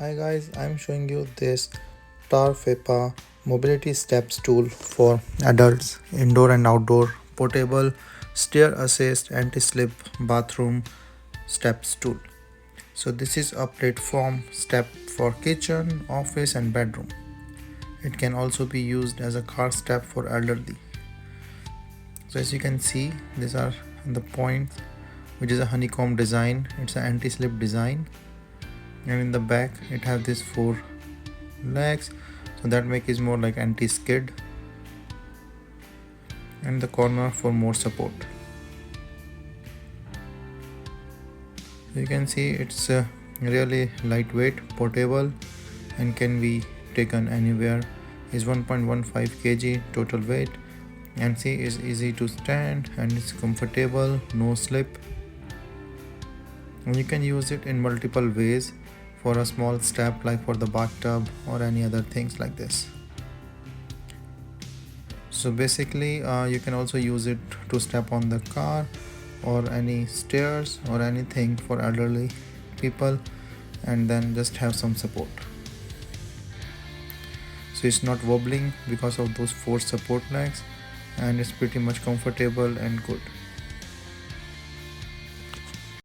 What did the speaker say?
Hi guys, I'm showing you this TARFEPA mobility step stool for adults, indoor and outdoor, portable, stair assist, anti-slip bathroom step stool. So this is a platform step for kitchen, office and bedroom. It can also be used as a car step for elderly. So as you can see, these are the points, which is a honeycomb design. It's an anti-slip design, and in the back it has these four legs, so that make it more like anti-skid, and the corner for more support. You can see it's really lightweight, portable and can be taken anywhere. Is 1.15 kg total weight, and see is easy to stand and it's comfortable, no slip, and you can use it in multiple ways for a small step like for the bathtub or any other things like this. So basically you can also use it to step on the car or any stairs or anything for elderly people, and then just have some support. So it's not wobbling because of those four support legs, and it's pretty much comfortable and good.